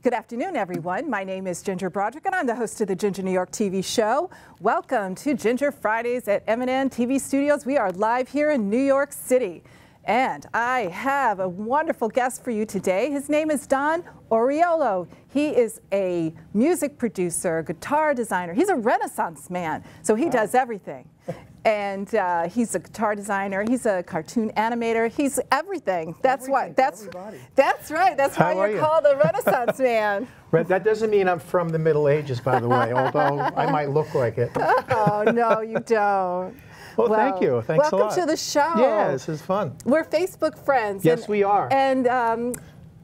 Good afternoon, everyone. My name is Ginger Broderick, and I'm the host of the Ginger New York TV show. Welcome to Ginger Fridays at M&N TV Studios. We are live here in New York City. And I have a wonderful guest for you today. His name is Don Oriolo. He is a music producer, guitar designer. He's a Renaissance man, so he does everything. And he's a guitar designer. He's a cartoon animator. He's everything. That's right. That's why you're called a Renaissance man. That doesn't mean I'm from the Middle Ages, by the way, although I might look like it. Oh, no, you don't. Well, thank you. Thanks a lot. Welcome to the show. Yeah, this is fun. We're Facebook friends. Yes, we are. And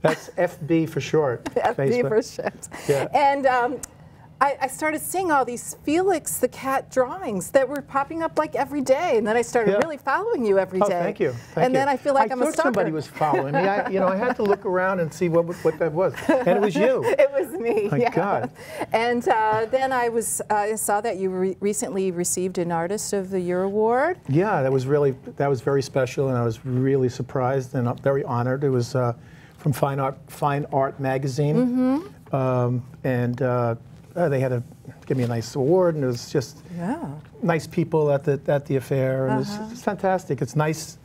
that's FB for short. FB Facebook. for short. Yeah. And I started seeing all these Felix the Cat drawings that were popping up like every day, and then I started really following you every day. Oh, thank you. And then I feel like I'm a stalker. I thought somebody was following me. I had to look around and see what that was, and it was you. It was me. My God. And then I saw that you recently received an Artist of the Year award. Yeah, that was very special, and I was really surprised and very honored. It was from Fine Art magazine, and. They had to give me a nice award, and it was just nice people at the affair, and it's fantastic. It's nice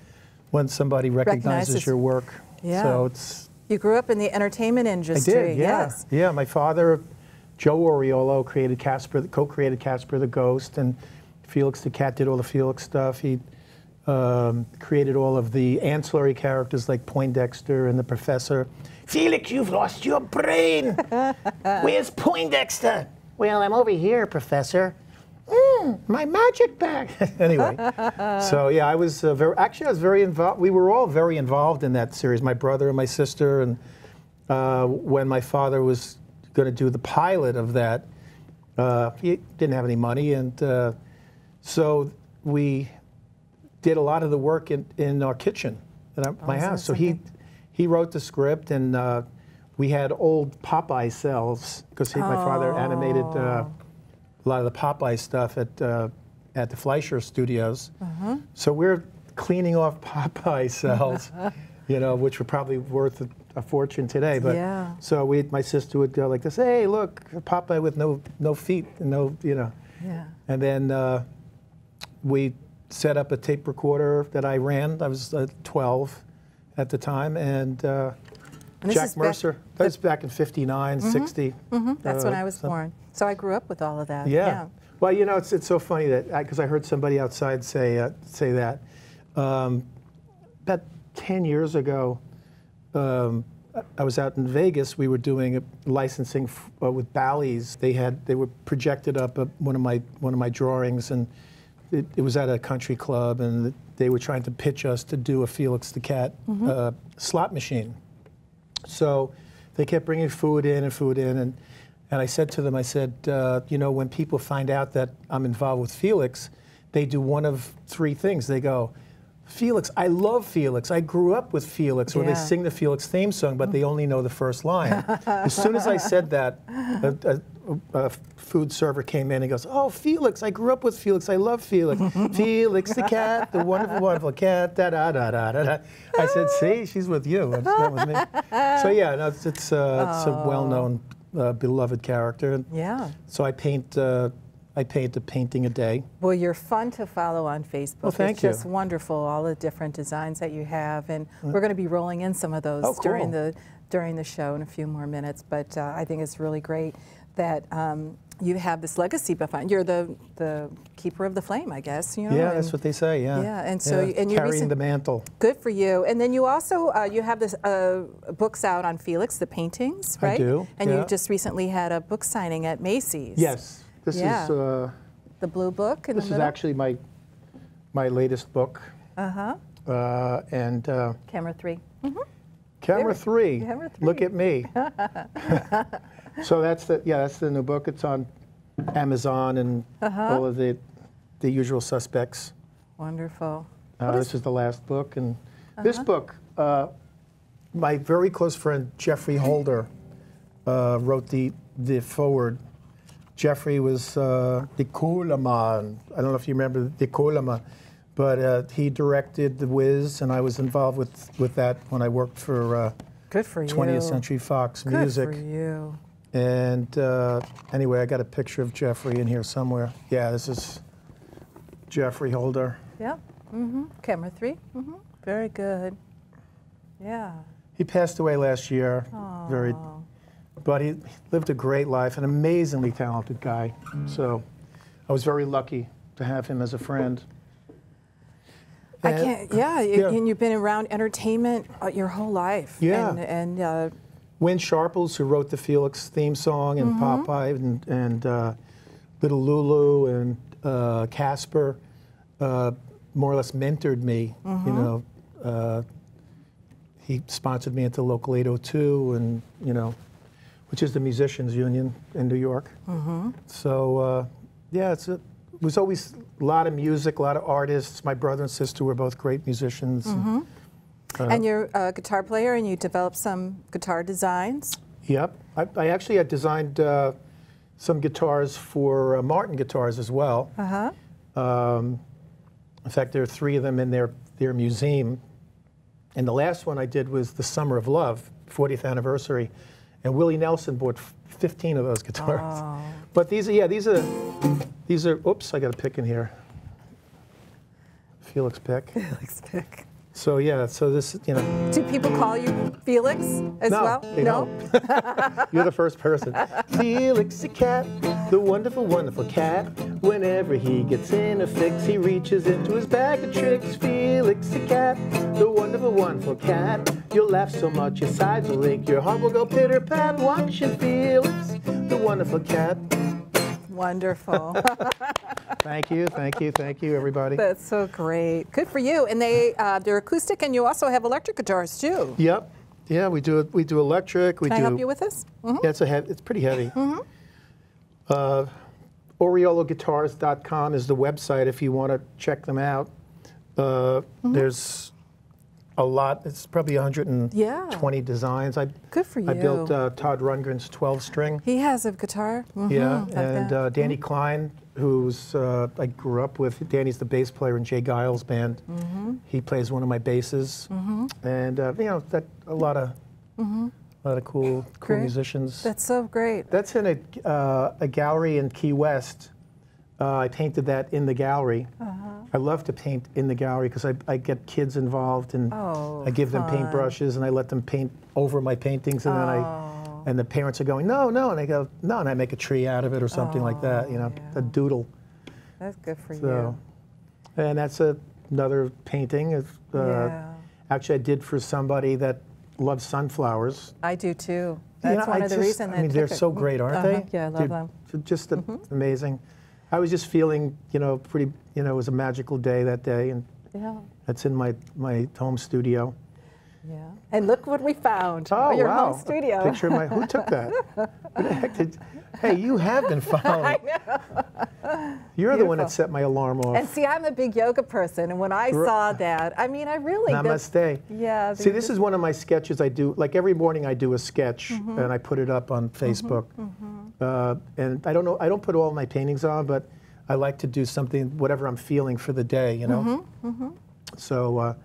when somebody recognizes your work. Yeah. So you grew up in the entertainment industry. I did. Yeah. Yes. Yeah. My father, Joe Oriolo, co-created Casper the Ghost, and Felix the Cat did all the Felix stuff. He created all of the ancillary characters like Poindexter and the Professor. Felix, you've lost your brain. Where's Poindexter? Well, I'm over here, Professor. My magic bag. Anyway, so yeah, I was very involved. We were all very involved in that series. My brother and my sister, and when my father was going to do the pilot of that, he didn't have any money, and so we did a lot of the work in our kitchen at my house. So he wrote the script, and we had old Popeye cells because my father animated a lot of the Popeye stuff at the Fleischer Studios. So we're cleaning off Popeye cells, which were probably worth a fortune today. But so my sister would go like this: "Hey, look, Popeye with no feet, and no, Yeah. And then we set up a tape recorder that I ran. I was 12 at the time, and Jack Mercer. That was back in '59, '60. That's when I was born. So I grew up with all of that. Yeah. Well, it's so funny that because I heard somebody outside say that about 10 years ago. I was out in Vegas. We were doing licensing with Bally's. They were projected up one of my drawings, and it was at a country club, and they were trying to pitch us to do a Felix the Cat slot machine. So they kept bringing food in, and I said to them, I said, when people find out that I'm involved with Felix, they do one of three things. They go, Felix, I love Felix. I grew up with Felix. Or they sing the Felix theme song, but they only know the first line. As soon as I said that, a food server came in and goes, oh, Felix, I grew up with Felix. I love Felix. Felix the cat, the wonderful, wonderful cat, da-da-da-da-da-da. I said, see, she's with you. It's not with me. So, yeah, no, it's a well-known, beloved character. Yeah. So I paint a painting a day. Well, you're fun to follow on Facebook. Well, thank you. It's just wonderful, all the different designs that you have, and we're going to be rolling in some of those during the show in a few more minutes. But I think it's really great that you have this legacy behind. You're the keeper of the flame, I guess. Yeah, that's what they say. Yeah. Yeah, and so and you're carrying the mantle. Good for you. And then you also you have this books out on Felix, the paintings, right? I do. And you just recently had a book signing at Macy's. Yes. This is the blue book. This is actually my latest book. And Camera 3. Camera 3. Look at me. So that's the new book. It's on Amazon and all of the usual suspects. Wonderful. This is the last book, and this book, my very close friend Jeffrey Holder wrote the foreword. Jeffrey was the Qeuyl. I don't know if you remember the Qeuyl, but he directed The Wiz, and I was involved with that when I worked for Good for you. 20th Century Fox music. Good for you. And anyway, I got a picture of Jeffrey in here somewhere. Yeah, this is Jeffrey Holder. Yep. Camera 3. Very good. Yeah. He passed away last year. Aww. But he lived a great life, an amazingly talented guy. So I was very lucky to have him as a friend. And, and you've been around entertainment your whole life. Yeah. And Win Sharples, who wrote the Felix theme song, and Popeye, and Little Lulu, and Casper, more or less mentored me. You know, he sponsored me into Local 802, and you know, which is the musicians union in New York. So yeah, it was always a lot of music, a lot of artists. My brother and sister were both great musicians. And you're a guitar player, and you developed some guitar designs? Yep. I actually had designed some guitars for Martin Guitars as well. In fact, there are 3 of them in their museum. And the last one I did was the Summer of Love, 40th anniversary. And Willie Nelson bought 15 of those guitars. Oh. But these are, oops, I got a pick in here. Felix pick. Felix pick. So yeah, so this, you know. Do people call you Felix as well? They don't. You're the first person. Felix the cat, the wonderful, wonderful cat. Whenever he gets in a fix, he reaches into his bag of tricks. Felix the cat, the wonderful, wonderful cat. You'll laugh so much your sides will ache, your heart will go pitter-pat. Watching Felix, the wonderful cat. Wonderful. Thank you, thank you, thank you, everybody. That's so great. Good for you. And they're acoustic, and you also have electric guitars too. Yep. Yeah, we do electric. Can I help you with this? Yeah, it's pretty heavy. OrioloGuitars.com is the website if you want to check them out. There's a lot. It's probably 120 designs. Good for you. I built Todd Rundgren's 12-string. He has a guitar. Yeah, and Danny Klein, who's I grew up with. Danny's the bass player in Jay Giles' band. He plays one of my basses, and you know, a lot of cool musicians. That's so great. That's in a gallery in Key West. I painted that in the gallery. I love to paint in the gallery because I get kids involved, and I give them paintbrushes, and I let them paint over my paintings, and then and the parents are going, no, no, and I go, no, and I make a tree out of it or something like that, you know, a doodle. That's good for you. And that's another painting. Actually, I did for somebody that loves sunflowers. I do too. That's one of the reasons. I mean, they're so great, aren't they? Yeah, I love them. Just amazing. I was just feeling, you know, pretty, you know, it was a magical day that day, and that's in my home studio. Yeah. And look what we found. Oh, your wow. home studio. Picture of who took that? What the heck did, hey, you have been following. You're the one that set my alarm off. And see, I'm a big yoga person, and when I saw that, I mean, I really... Namaste. Yeah. See, this is one of my sketches I do. Like every morning I do a sketch, and I put it up on Facebook. And I don't put all my paintings on, but I like to do something, whatever I'm feeling for the day, you know? So...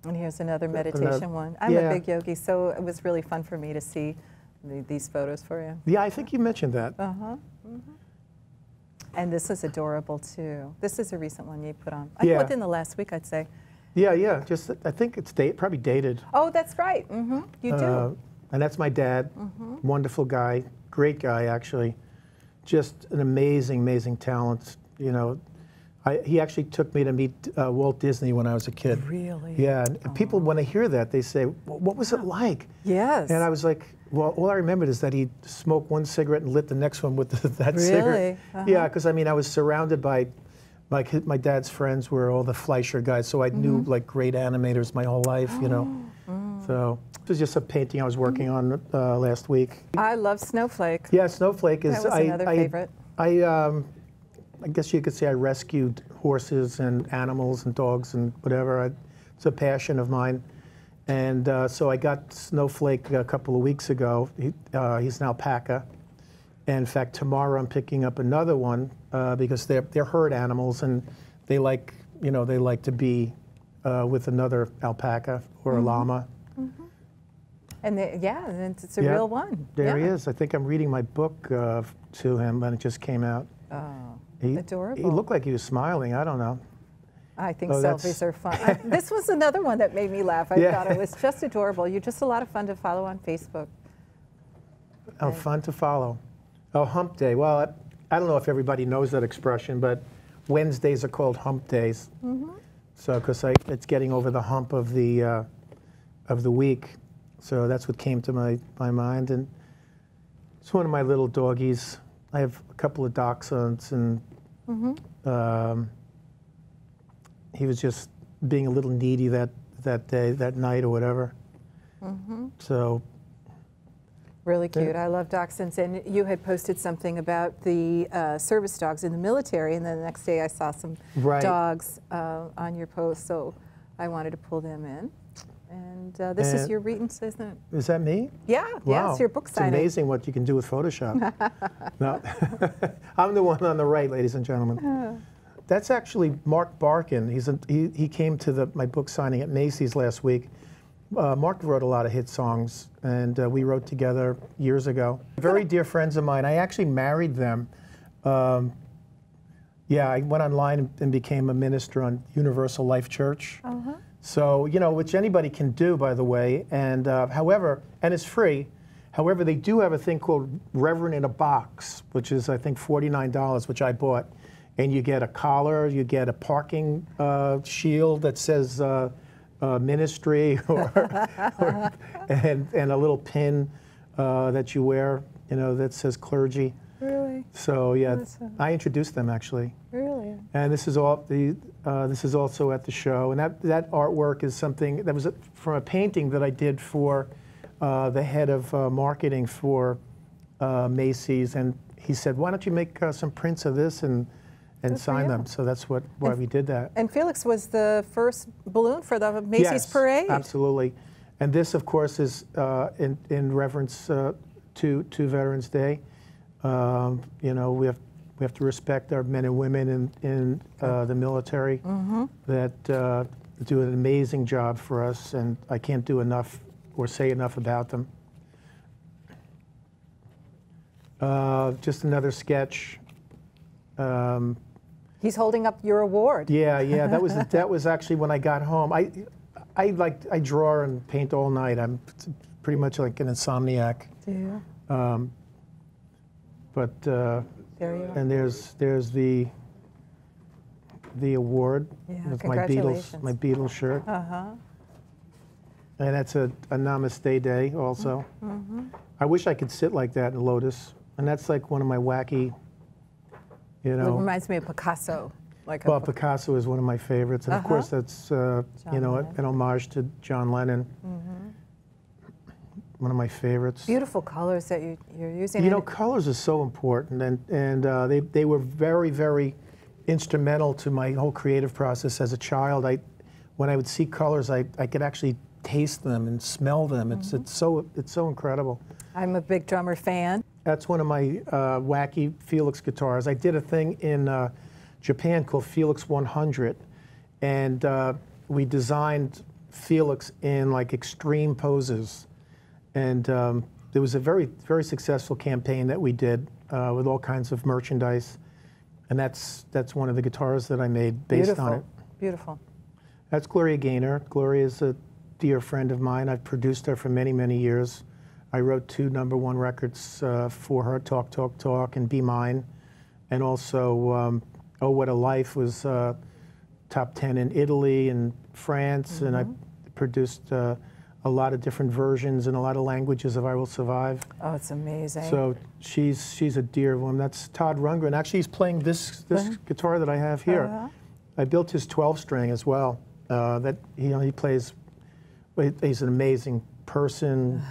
and here's another meditation one. I'm a big yogi, so it was really fun for me to see these photos for you. Yeah, I think you mentioned that. And this is adorable too. This is a recent one you put on. Within the last week, I'd say. Yeah, yeah. Just I think it's probably dated. Oh, that's right. You do. And that's my dad. Wonderful guy, great guy actually. Just an amazing, amazing talent. You know. He actually took me to meet Walt Disney when I was a kid. Really? Yeah, and people, when they hear that, they say, what was it like? Yes. And I was like, well, all I remembered is that he smoked one cigarette and lit the next one with that cigarette. Yeah, because I mean, I was surrounded by, my dad's friends were all the Fleischer guys, so I knew like great animators my whole life, you know. So it was just a painting I was working on last week. I love Snowflake. Yeah, Snowflake is... That was another favorite. I guess you could say I rescued horses and animals and dogs and whatever. It's a passion of mine. And so I got Snowflake a couple of weeks ago. He's an alpaca. And in fact, tomorrow I'm picking up another one because they're herd animals, and they like, you know, they like to be with another alpaca or a llama. And yeah, and it's a Yeah, real one. There he Yeah. is. I think I'm reading my book to him when it just came out. Oh, He, adorable. He looked like he was smiling. I don't know. I think Oh, selfies are fun. This was another one that made me laugh. I Yeah. thought it was just adorable. You're just a lot of fun to follow on Facebook. Oh, fun to follow. Oh, hump day. Well, I don't know if everybody knows that expression, but Wednesdays are called hump days. So, because it's getting over the hump of the week. So that's what came to my mind. And it's one of my little doggies. I have a couple of dachshunds, and he was just being a little needy that day, that night or whatever. So. Really cute. I love dachshunds. And you had posted something about the service dogs in the military, and then the next day I saw some dogs on your post, so I wanted to pull them in. And this is your Readings, isn't it? Is that me? Yeah, Wow. yeah, it's your book signing. It's amazing what you can do with Photoshop. No. I'm the one on the right, ladies and gentlemen. That's actually Mark Barkin. He came to my book signing at Macy's last week. Mark wrote a lot of hit songs, and we wrote together years ago. Very dear friends of mine. I actually married them. Yeah, I went online and became a minister on Universal Life Church. So, you know, which anybody can do, by the way. And however, and it's free. However, they do have a thing called Reverend in a Box, which is, I think, $49, which I bought. And you get a collar, you get a parking shield that says ministry, and a little pin that you wear, you know, that says clergy. Really? So yeah, I introduced them actually. Really? And this is all this is also at the show, and that artwork is something that was from a painting that I did for the head of marketing for Macy's, and he said, "Why don't you make some prints of this and sign them?" So that's why we did that. And Felix was the first balloon for the Macy's parade. Absolutely. And this, of course, is in reverence to Veterans Day. You know, we have to respect our men and women in the military that do an amazing job for us, and I can't do enough or say enough about them. Just another sketch. He's holding up your award. Yeah, that was actually when I got home. I draw and paint all night. I'm pretty much like an insomniac. Do you? But there you are. and there's the award with my Beatles shirt. And that's a Namaste Day also. I wish I could sit like that in Lotus, and that's like one of my wacky. You know, it reminds me of Picasso. Well, Picasso is one of my favorites, and of course that's you know, an homage to John Lennon. One of my favorites. Beautiful colors that you're using. You know, colors are so important, and they were very, very instrumental to my whole creative process as a child. When I would see colors, I could actually taste them and smell them. It's so incredible. I'm a big drummer fan. That's one of my wacky Felix guitars. I did a thing in Japan called Felix 100, and we designed Felix in like extreme poses. And there was a very, very successful campaign that we did with all kinds of merchandise, and that's one of the guitars that I made based on it. Beautiful. That's Gloria Gaynor. Gloria is a dear friend of mine. I've produced her for many, many years. I wrote 2 #1 records for her, Talk, Talk, Talk, and Be Mine. And also, Oh, What a Life was top 10 in Italy and France, and I produced a lot of different versions in a lot of languages of I Will Survive. Oh, it's amazing. So she's a dear woman. That's Todd Rundgren. Actually, he's playing this guitar that I have here. I built his 12-string as well. That he plays. He's an amazing person,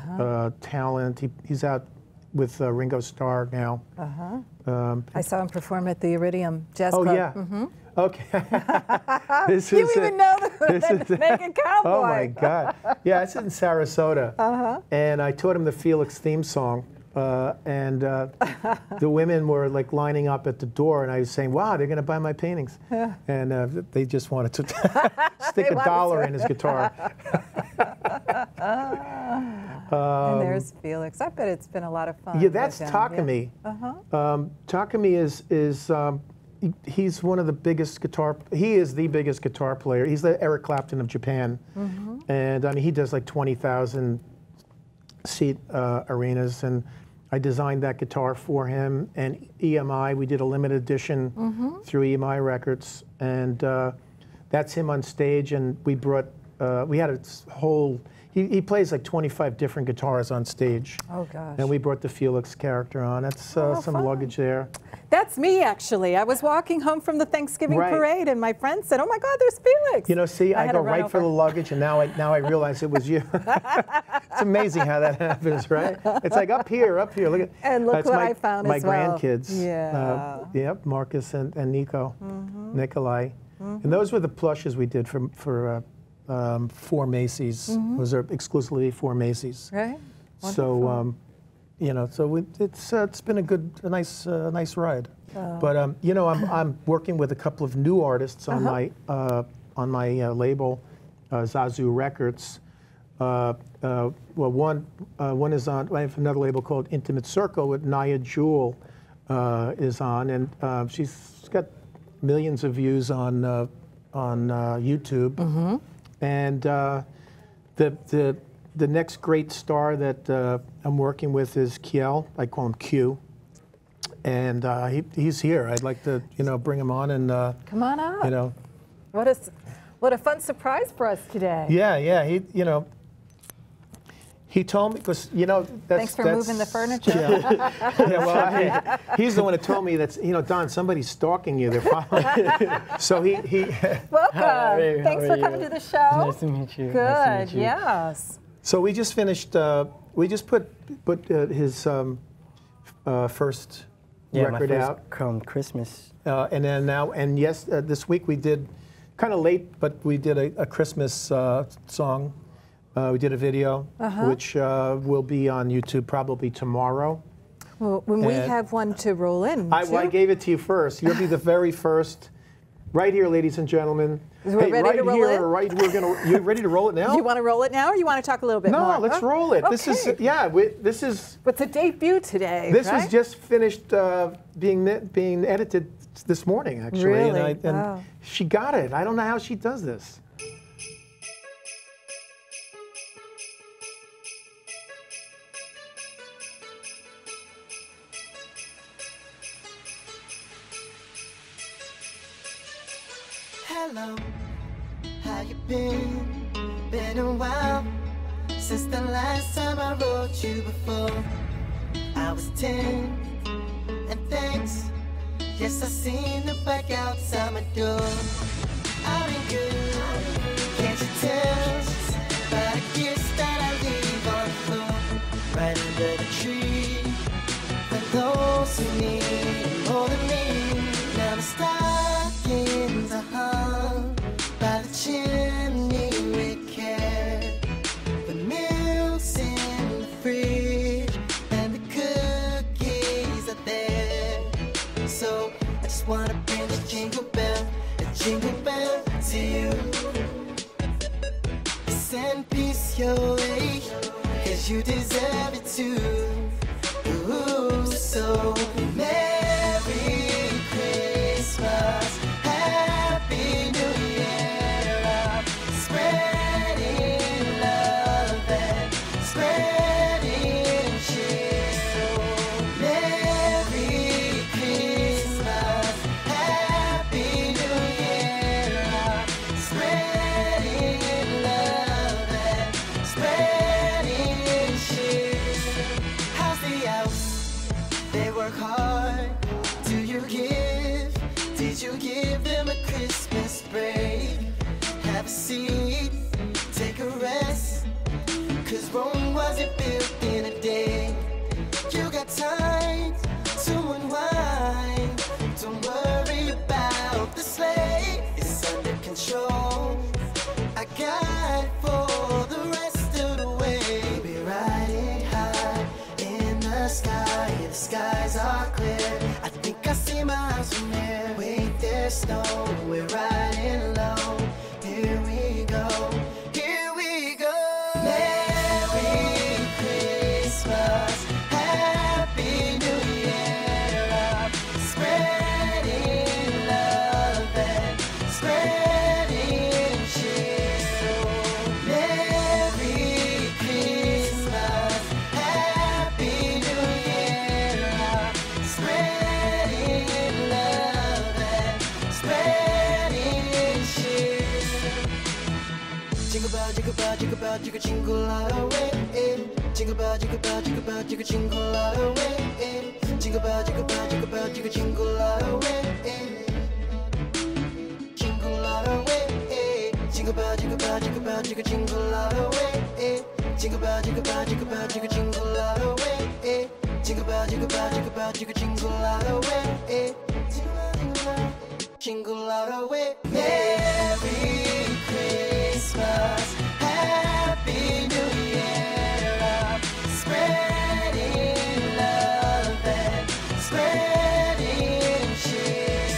talent. He's out with Ringo Starr now. I saw him perform at the Iridium Jazz Club. Oh yeah. Okay. You even know the Naked Cowboy. Oh my God. Yeah, it's in Sarasota. And I taught him the Felix theme song. And the women were like lining up at the door, and I was saying, "Wow, they're going to buy my paintings," and they just wanted to stick $1 in his guitar. And there's Felix. I bet it's been a lot of fun. Yeah, that's with him. Takumi. Yeah. Takumi he's one of the biggest he is the biggest guitar player. He's the Eric Clapton of Japan. And I mean, he does like 20,000 seat arenas, and I designed that guitar for him. And EMI, we did a limited edition through EMI Records, and that's him on stage. And we brought, we had a whole, he plays like 25 different guitars on stage. Oh gosh. And we brought the Felix character on. That's some fun. luggage there. That's me, actually. I was walking home from the Thanksgiving parade, and my friend said, "Oh my God, there's Felix." You know, see, I go right for the luggage, and now I realize it was you. It's amazing how that happens, right? It's like up here. Look at. And look what I found my as well. grandkids. Yeah. Yep, Marcus and Nico, Nikolai, and those were the plushes we did for Macy's. Those are exclusively for Macy's. Right. So. You know, so it's been a nice ride. But you know, I'm working with a couple of new artists on my label, Zazu Records. Well, one is on. I have another label called Intimate Circle with Nia Jewel is on, and she's got millions of views on YouTube. And the next great star that I'm working with is Qeuyl. I call him Q. And he's here. I'd like to, you know, bring him on and come on up. You know, what a fun surprise for us today. Yeah. He told me, because you know, thanks for moving the furniture. Well, he's the one that told me that, you know, Don, somebody's stalking you. They're following. So he. Welcome. Thanks for coming to the show. Nice to meet you. Good. Nice to meet you. Yes. So we just finished. We just put his first record out. Called Christmas. And then now, and yes, this week we did, kind of late, but we did a Christmas song. We did a video, which will be on YouTube probably tomorrow. Well, when we have one to roll in. I gave it to you first. You'll be the very first. Right here, ladies and gentlemen. We're ready to roll here, right? You ready to roll it now? You want to roll it now, or you want to talk a little bit more? No, let's roll it. Okay. This is this is. It's a debut today. This right? was just finished being edited this morning, actually. Really? And she got it. I don't know how she does this. Hello, how you been? Been a while since the last time I wrote you before. I was 10, and thanks. Yes, I seen the bike outside my door. I've been good, can't you tell? By the gifts that I leave on the floor, right under the tree. For those who need more than me, now the stockings are hung by the chimney with care. The milk's in the fridge and the cookies are there. So I just wanna bring a jingle bell to you. Send peace your way, 'cause you deserve it too. Ooh, so Merry Christmas, Happy New Year, spreading love and spreading cheer. So Merry Christmas, Happy New Year, spreading love and spreading cheer. How's the house? They work hard. Do you give? Did you give them a Christmas break? Have a seat, take a rest, 'cause Rome wasn't built in a day. You got time to unwind. Don't worry about the sleigh, it's under control. I got for the rest of the way. Be riding high in the sky, the skies are clear. I think I see my house from there. Wait, there's snow, we're riding low. Here we go, here we go. Merry jingle bell, jingle all the way. Jingle bell, jingle bell, jingle bell, jingle all the way. Jingle bell, jingle bell, jingle bell, jingle all the way. Jingle all the way. Jingle bell, jingle bell, jingle bell, jingle all the way. Jingle bell, jingle bell, jingle bell, jingle all the way. Jingle bell, jingle bell, jingle bell, jingle all the way. Jingle all the way. Merry Christmas, Happy New Year, spreading love and spreading cheer.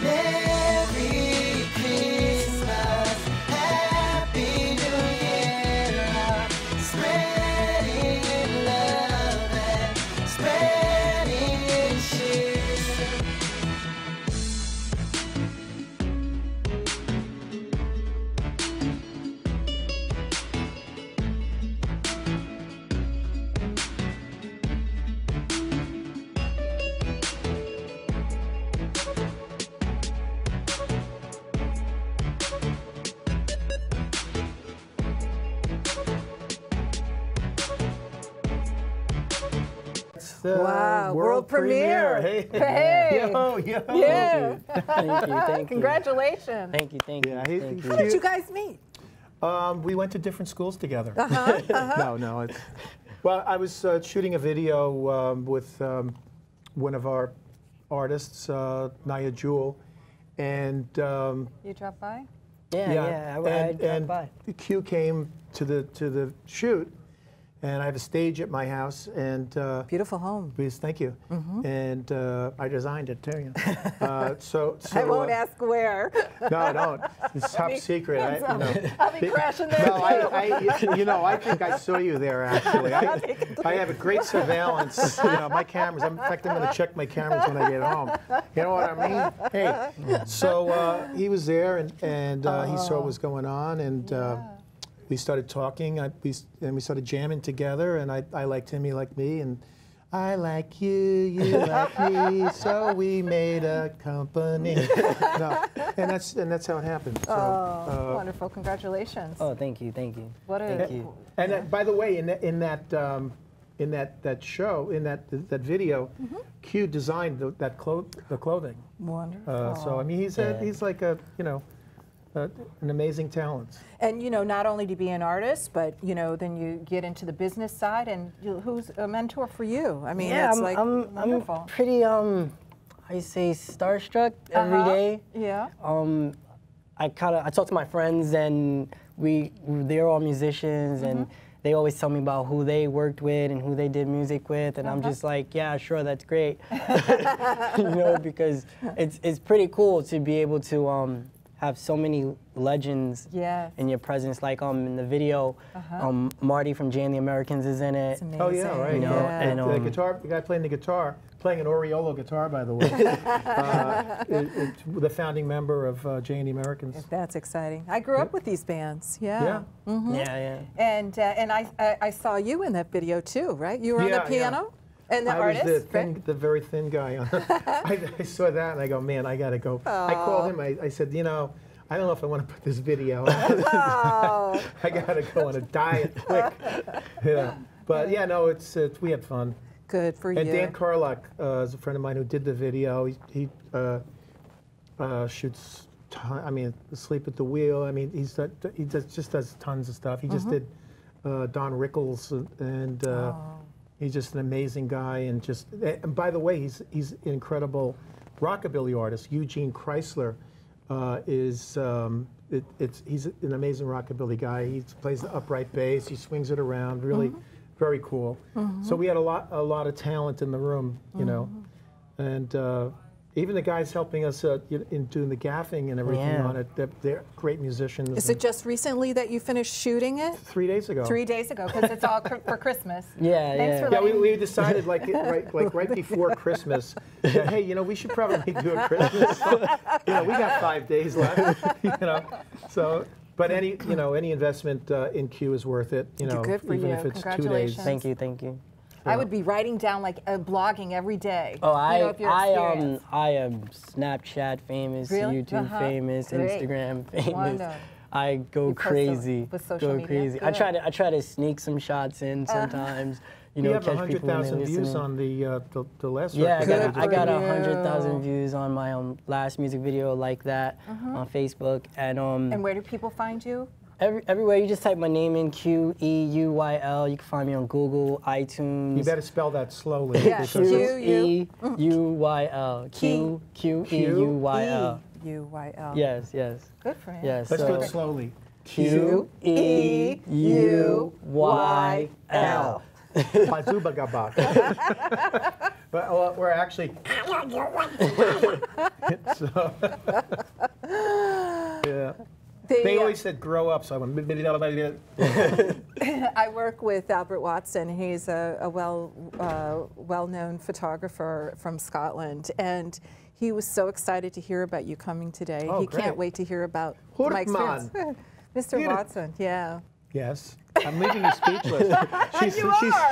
Merry Christmas, Happy New Year, spreading love and spreading cheer. It's the Wow, world premiere. Hey. Hey. Yo. Yeah. Thank you. Congratulations. Thank you. Yeah, Thank you. How did you guys meet? We went to different schools together. Uh-huh. No, it's. Well, I was shooting a video with one of our artists, Naya Jewel, and You dropped by? Yeah, I dropped by. Q came to the shoot, and I have a stage at my house, and Beautiful home. please, thank you, and I designed it too. So I won't ask where. No, I don't. It's top secret. I'll be crashing there. No, I think I saw you there actually. I have a great surveillance. My cameras. In fact, I'm going to check my cameras when I get home. You know what I mean? Hey, so he was there, and he saw what was going on, and we started talking. And we started jamming together, and I liked him, he liked me, and I like you, you like me, so we made a company. No, and that's how it happened. So, Wonderful. Congratulations. Oh, thank you. What a Thank you. And by the way, in that show, in that video, Q designed the clothing. wonderful. So I mean, he's like an amazing talent. And not only to be an artist, but then you get into the business side. And who's a mentor for you? I mean, Yeah, it's like wonderful. I'm pretty I say starstruck every day. Yeah. I talk to my friends, and they're all musicians, and they always tell me about who they worked with and who they did music with, and I'm just like, yeah, sure, that's great. Because it's pretty cool to be able to have so many legends in your presence. Like in the video, Marty from GNY Americans is in it. It's amazing. Oh yeah, right. And the guy playing the guitar, playing an Oriolo guitar, by the way. The founding member of GNY Americans. That's exciting. I grew up with these bands. Yeah. Yeah. And I saw you in that video too, right? You were on the piano and the artist. I was the very thin guy. I saw that and I go, man, I gotta go. I called him. I said, I don't know if I want to put this video out. I gotta go on a diet quick. Yeah. But yeah, no, we had fun. Good for you. And Dan Carlock is a friend of mine who did the video. He shoots. Asleep at the Wheel. I mean, he just does tons of stuff. He just did Don Rickles, and he's just an amazing guy. And by the way, he's an incredible rockabilly artist. Eugene Chrysler he's an amazing rockabilly guy. He plays the upright bass. He swings it around. Really. Very cool. So we had a lot of talent in the room, and even the guys helping us in doing the gaffing and everything on it. They're great musicians. Is it just recently that you finished shooting it? 3 days ago. 3 days ago, because it's all for Christmas. Yeah. We decided right before Christmas that, hey, we should probably do a Christmas song. We got 5 days left. So. But any investment in Q is worth it. Good for even you. if it's 2 days. Congratulations. Thank you. I would be writing down blogging every day. Oh, I am Snapchat famous, really? YouTube famous, Great. Instagram famous. Wonderful. I go You post crazy. with social go media? crazy. Good. I try to sneak some shots in sometimes. You know, You have catch people when they're 100,000 views listening. on the last Yeah, record. I got for 100,000 you. views on my last music video like that on Facebook, and And where do people find you? everywhere you just type my name in, Qeuyl. You can find me on Google, iTunes. You better spell that slowly. Yeah, because it's- Qeuyl. Qeuyl. Qeuyl. Yes, yes, Good for him. yes. Let's so do it slowly. Qeuyl. Bazubagabak. But we're actually. So, yeah. They always said grow up, so I went. I work with Albert Watson. He's a well-known photographer from Scotland, and he was so excited to hear about you coming today. Oh, he great. can't wait to hear about my experience. Mr. You're gonna- Watson, yeah. Yes, I'm leaving you speechless.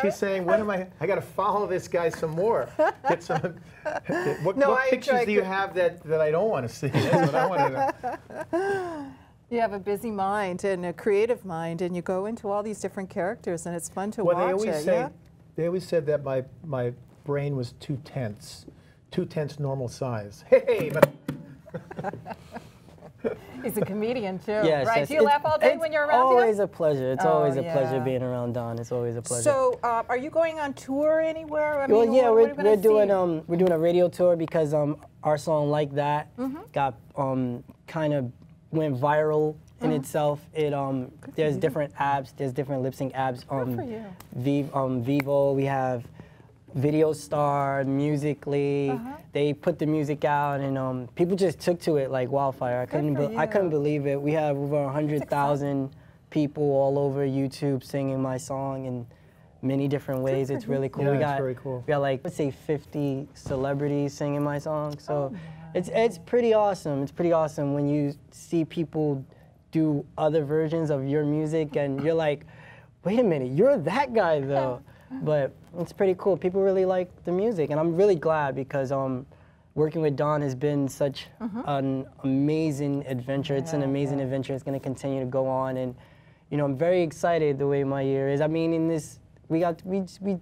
She's saying, when am I got to follow this guy some more. Get some. What pictures do you have that I don't want to see? That's what I want to know. You have a busy mind and a creative mind, and you go into all these different characters, and it's fun to watch They always said that my brain was 2/10 normal size. Hey, but. He's a comedian too, Yes, right? yes. Do you laugh all day It's when you're around always him? a pleasure. It's Oh, always a pleasure yeah. being around Don. It's always a pleasure. So, are you going on tour anywhere? I Well, mean, yeah, what are we gonna we're doing a radio tour because our song Like That got kind of went viral in itself. It there's different apps, there's different lip sync apps. Good for you. Vivo, we have Video Star, Musically. They put the music out, and people just took to it like wildfire. I couldn't believe it. We have over 100,000 people all over YouTube singing my song in many different ways. It's really cool. Yeah, it's very cool. We got like, let's say 50 celebrities singing my song. So it's pretty awesome. It's pretty awesome when you see people do other versions of your music and you're like, wait a minute, you're that guy though. But it's pretty cool. People really like the music, and I'm really glad because working with Don has been such an amazing adventure. It's an amazing adventure. It's going to continue to go on, and I'm very excited the way my year is. I mean, in this, we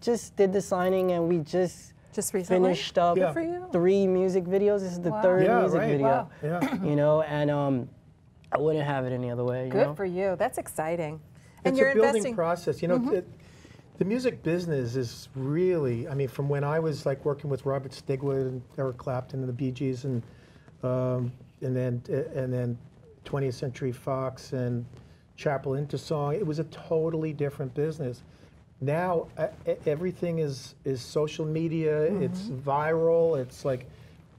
just did the signing, and we just recently? finished up Good for you. 3 music videos. This is the third music video. Wow. Yeah. And I wouldn't have it any other way. Good for you. That's exciting. And It's you're a building investing. process. The music business is really, I mean, from when I was like working with Robert Stigwood and Eric Clapton and the Bee Gees, and then 20th Century Fox and Chapel Intersong, it was a totally different business. Now everything is social media. It's viral. It's like,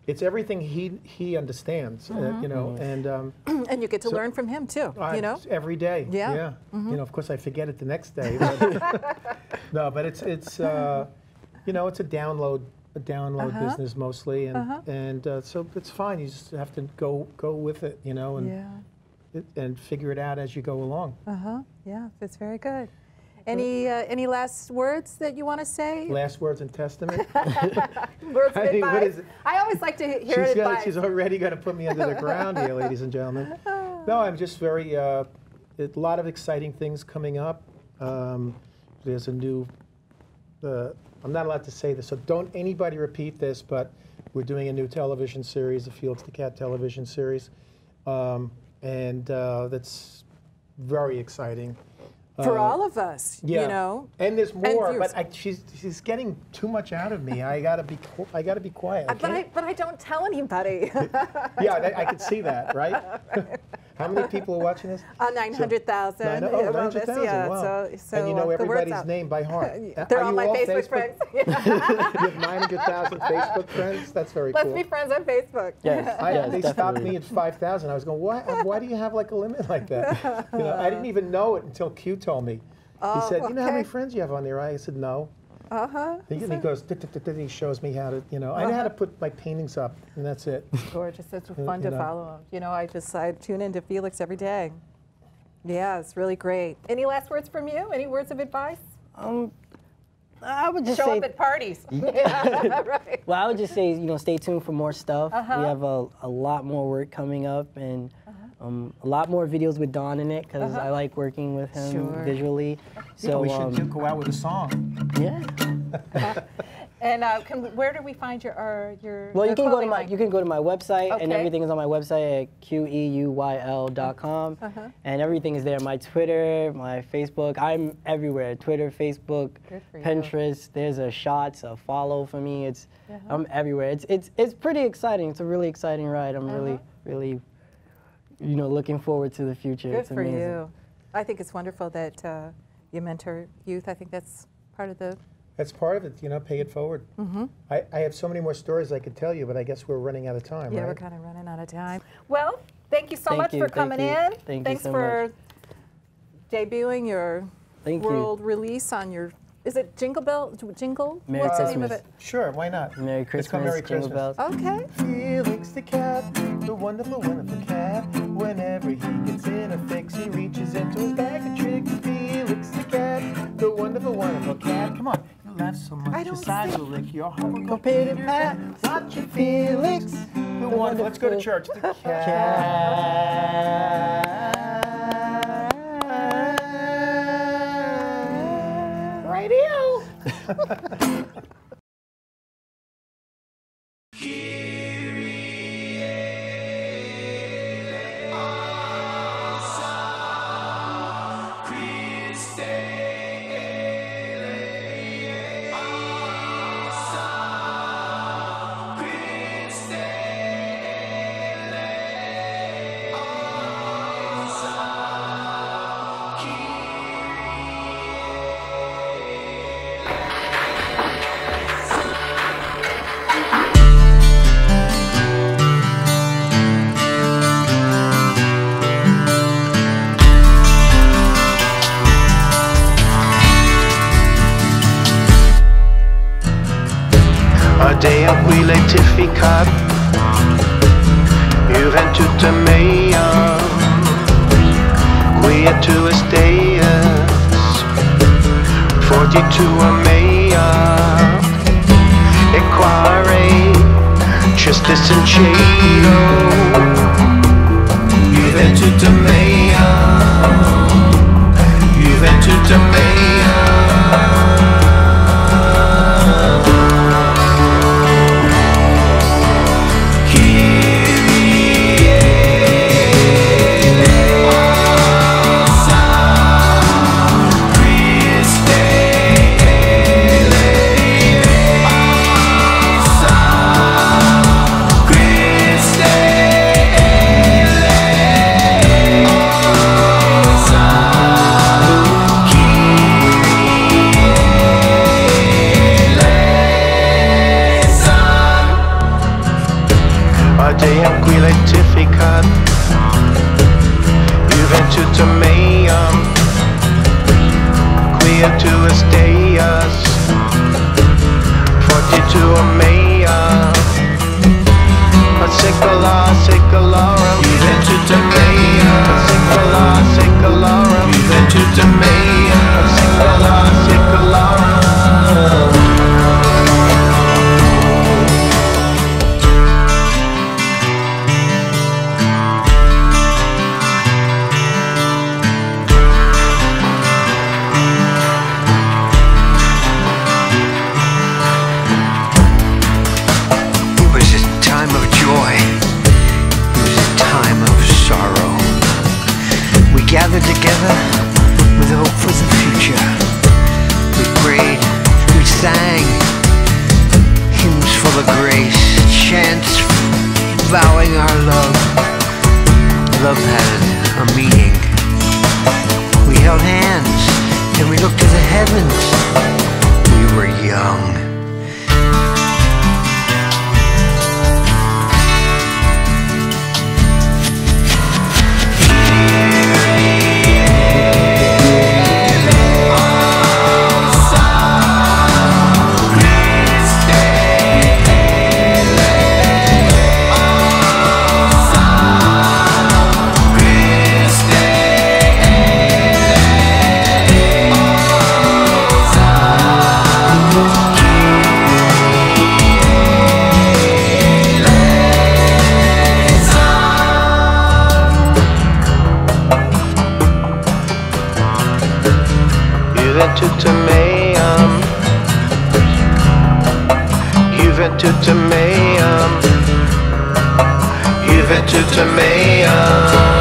it's everything he understands. And you get to learn from him too, every day. Yeah. Of course I forget it the next day. But no, but it's it's a download business mostly, and so it's fine. You just have to go with it, and figure it out as you go along. Yeah, that's very good. Any last words that you want to say? Last words and testament. Words of I mean, what advice. is it? I always like to hear advice. She's already going to put me under the ground here, ladies and gentlemen. No, I'm just very, a lot of exciting things coming up. There's a new, I'm not allowed to say this, so don't anybody repeat this, but we're doing a new television series, the Felix the Cat television series. And that's very exciting. For all of us, And there's more, viewers. but she's getting too much out of me. I gotta be quiet. But I don't tell anybody. Yeah, I could see that, right? How many people are watching this? 900,000. 900,000, Yeah, wow. so And you know the word's everybody's out. name by heart. They're Are all you my all Facebook friends. You have 900,000 Facebook friends? That's very Let's cool. be friends on Facebook. Yes. They stopped me at 5,000. I was going, why do you have like a limit like that? I didn't even know it until Q told me. He said, you know how many friends you have on there? I said, no. He goes, he shows me how to, I know how to put my paintings up, and that's it. Gorgeous. It's fun to follow him. I tune into Felix every day. Yeah, it's really great. Any last words from you? Any words of advice? I would just Show say, up at parties. Yeah, right. well, I would just say, stay tuned for more stuff. We have a lot more work coming up, and A lot more videos with Don in it because I like working with him visually. So we should go out with a song. Yeah. And where do we find your Well, you can go to my line? website, and Okay. everything is on my website at qeuyl.com, and everything is there. My Twitter, my Facebook, I'm everywhere. Twitter, Facebook, Good for you. Pinterest. There's a shots, a follow for me. I'm everywhere. It's pretty exciting. It's a really exciting ride. I'm really looking forward to the future. Good It's for amazing. you. I think it's wonderful that you mentor youth. I think that's part of the. That's part of it, pay it forward. I have so many more stories I could tell you, but I guess we're running out of time, Yeah, right? we're kind of running out of time. Well, thank you so Thank much you, for thank coming you. in. Thank you Thanks so for much. debuting your Thank you. world release on your. Is it Jingle Bell? Jingle? Merry What's the name of Christmas. it? Sure, why not? Merry It's Christmas, called Merry Jingle Christmas. Bells. Okay. Felix the cat, the wonderful, wonderful cat. Whenever he gets in a fix, he reaches into his bag of tricks. Felix the cat, the wonderful, wonderful cat. Come on, you laugh so much, I your don't sides see- will lick your heart. Will Go pay the pat. Watch your Felix, the wonderful. Let's go to church. The cat. Radio. Day a Qeuyl certificat Juvent tutte meia Qui tu esteas 42 a meia E quare Justice and Cedo Juvent tutte meia Juvent tutte meia Day a Qeuyl certificat Juvent tutte meam Qui tu esteas 42 a mea Secularum Juvent tutte mea Secularum Juvent tutte mea Secularum Gathered together with hope for the future. We prayed, we sang hymns full of grace, chants vowing our love. Love had a meaning. We held hands and we looked to the heavens. We were young. Juventude meum, Juventude meum.